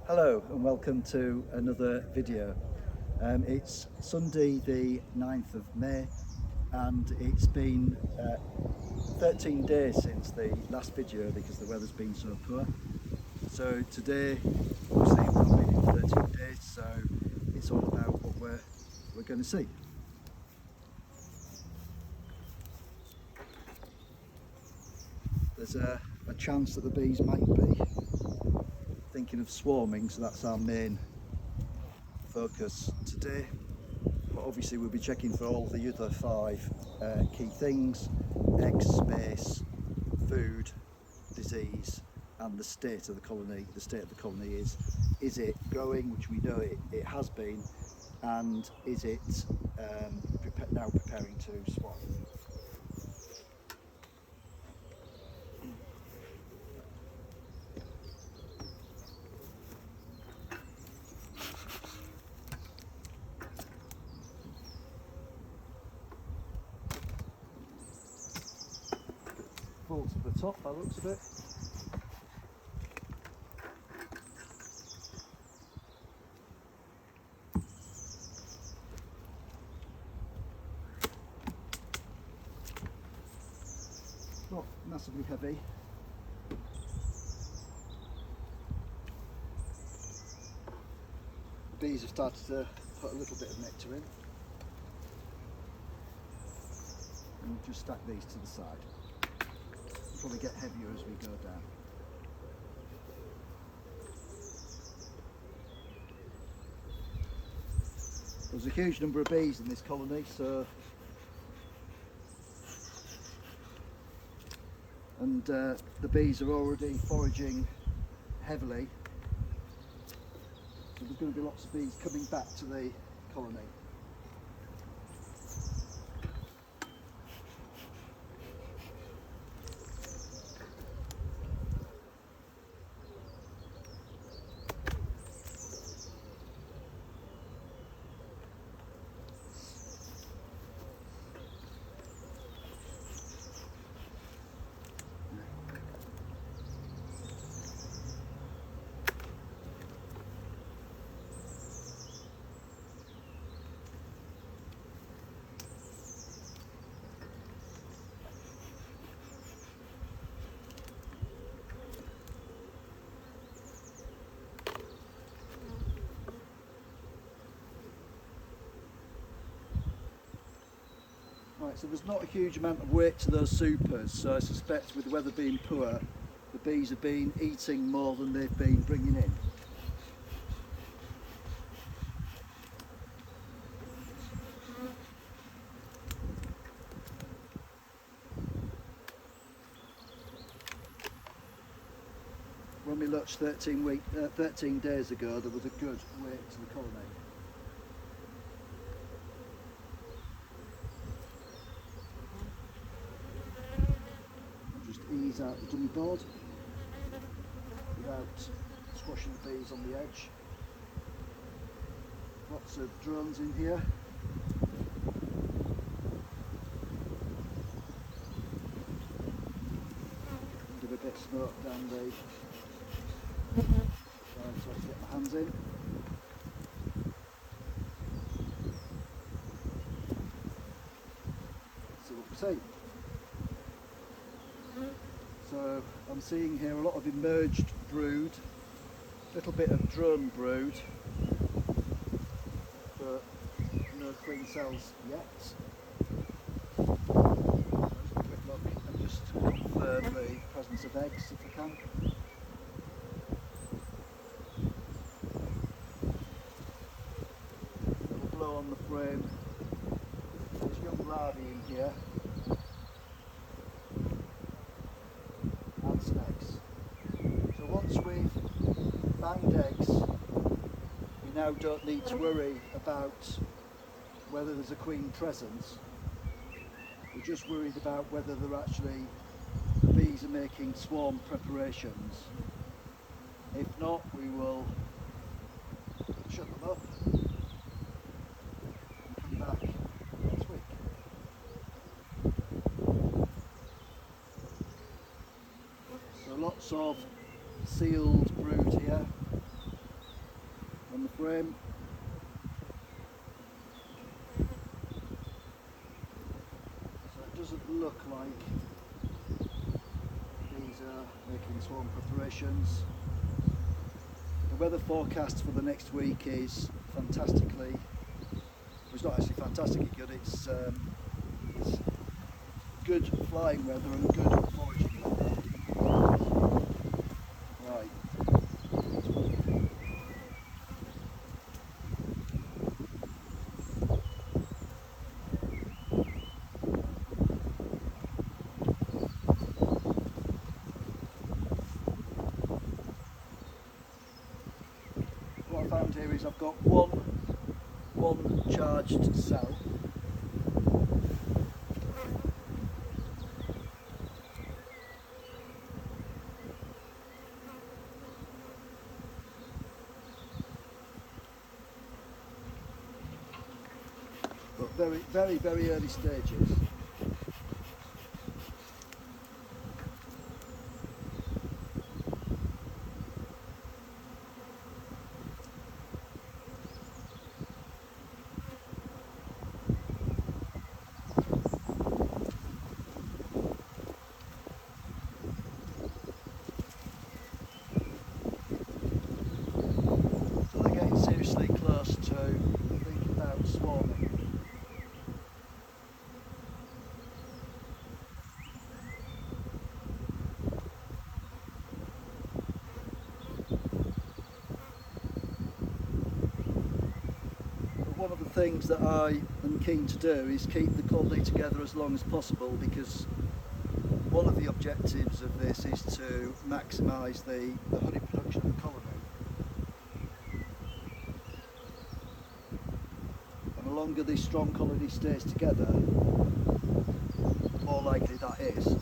Hello and welcome to another video. It's Sunday the 9th of May and it's been 13 days since the last video because the weather's been so poor. So today, obviously we've not been in 13 days, so it's all about what we're going to see. There's a chance that the bees might be thinking of swarming, so that's our main focus today. But obviously we'll be checking for all the other five key things: eggs, space, food, disease, and the state of the colony. The state of the colony is it growing, which we know it has been, and is it now preparing to swarm. Full to the top by the looks of it. Not massively heavy. The bees have started to put a little bit of nectar in. And we'll just stack these to the side. Probably get heavier as we go down. There's a huge number of bees in this colony, and the bees are already foraging heavily, so there's going to be lots of bees coming back to the colony. Right, so there's not a huge amount of weight to those supers, so I suspect with the weather being poor, the bees have been eating more than they've been bringing in. When we looked 13 days ago, there was a good weight to the colony. Ease out the dummy board without squashing the bees on the edge. Lots of drones in here. Give a bit of smoke down the side so I can get my hands in. See what we see. So I'm seeing here a lot of emerged brood, a little bit of drone brood, but no queen cells yet. Just a quick look and just confirm the presence of eggs if I can. Little blow on the frame. There's young larvae in here. So once we've banged eggs, we now don't need to worry about whether there's a queen present. We're just worried about whether the bees are making swarm preparations. If not, we will shut them up and come back next week. So lots of sealed brood here. frame. So it doesn't look like these are making swarm preparations. The weather forecast for the next week is fantastically, well, it's not actually fantastically good, it's good flying weather and good foraging weather. Right. What I found here is I've got one charged cell. But very early stages. So they're getting seriously close to thinking about swarming. One of the things that I am keen to do is keep the colony together as long as possible, because one of the objectives of this is to maximise the honey production of the colony. And the longer this strong colony stays together, the more likely that is.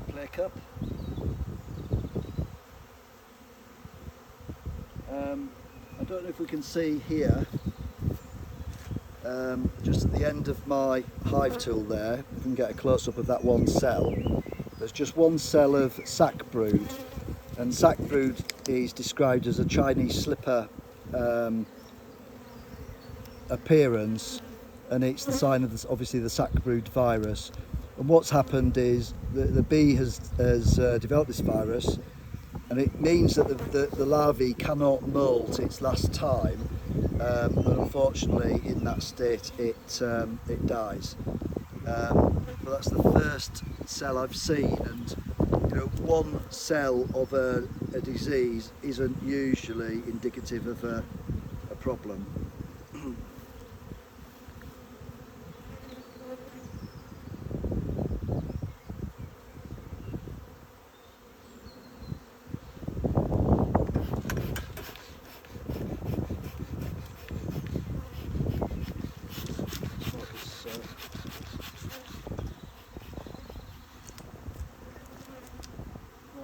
Play cup. I don't know if we can see here, just at the end of my hive tool there, we can get a close-up of that one cell. There's just one cell of sac brood, and sac brood is described as a Chinese slipper appearance, and it's the sign of this, obviously the sac brood virus. And what's happened is the bee has developed this virus, and it means that the larvae cannot molt its last time, but unfortunately in that state it dies. But that's the first cell I've seen, and you know, one cell of a disease isn't usually indicative of a problem.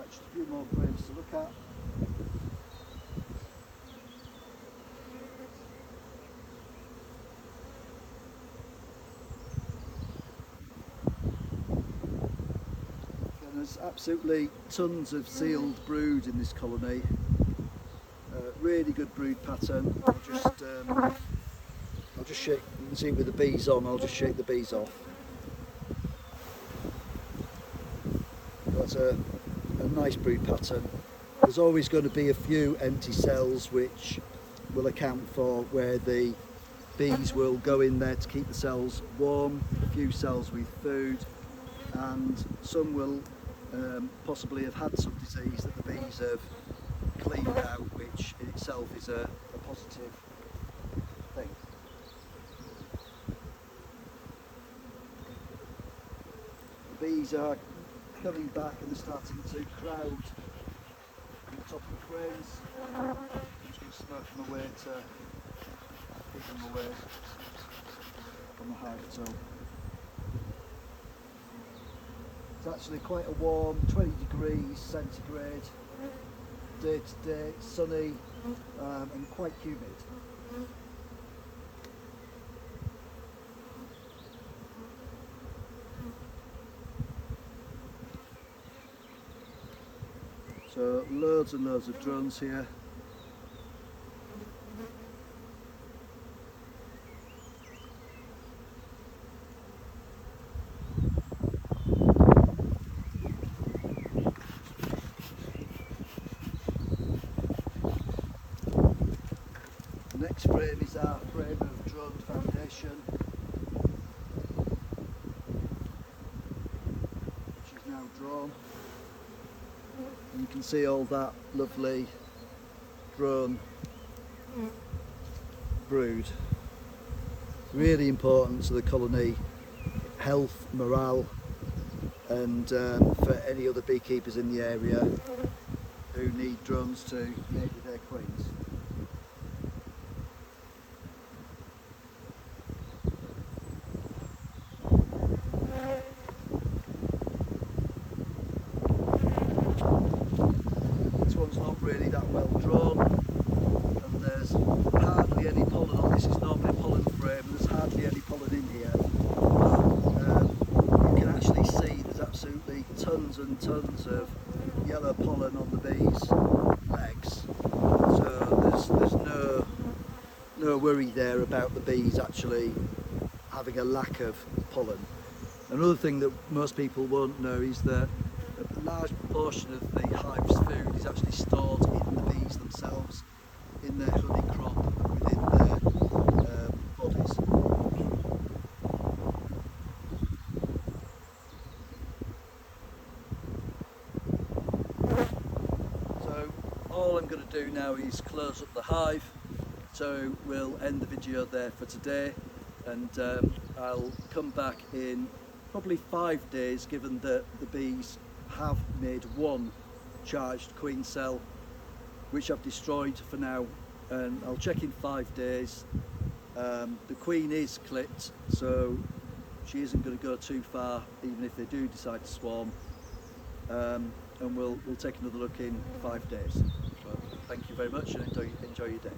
Just a few more frames to look at. And there's absolutely tons of sealed brood in this colony. Really good brood pattern. I'll just shake. You can see with the bees on. I'll just shake the bees off. That's a nice brood pattern. There's always going to be a few empty cells which will account for where the bees will go in there to keep the cells warm, a few cells with food, and some will possibly have had some disease that the bees have cleaned out, which in itself is a positive thing. The bees are coming back and they're starting to crowd on the top of the frames. I'm just going to smoke them away to keep them away from the hive tool. It's actually quite a warm 20 degrees centigrade, day to day, sunny and quite humid. So loads and loads of drones here. The next frame is our frame of drone foundation, which is now drawn. And you can see all that lovely drone brood. Really important to the colony health, morale, and for any other beekeepers in the area who need drones to mate with their queens. This one's not really that well drawn, and there's hardly any pollen on this. It's normally a pollen frame, and there's hardly any pollen in here. You can actually see there's absolutely tons and tons of yellow pollen on the bees' legs. So there's no worry there about the bees actually having a lack of pollen. Another thing that most people won't know is that a large proportion of the hive's food is actually stored in the bees themselves, in their honey crop, within their bodies. So all I'm going to do now is close up the hive, so we'll end the video there for today, and I'll come back in probably 5 days, given that the bees have made one charged queen cell, which I've destroyed for now, and I'll check in 5 days. The queen is clipped, so she isn't going to go too far, even if they do decide to swarm, and we'll take another look in 5 days. So thank you very much, and enjoy your day.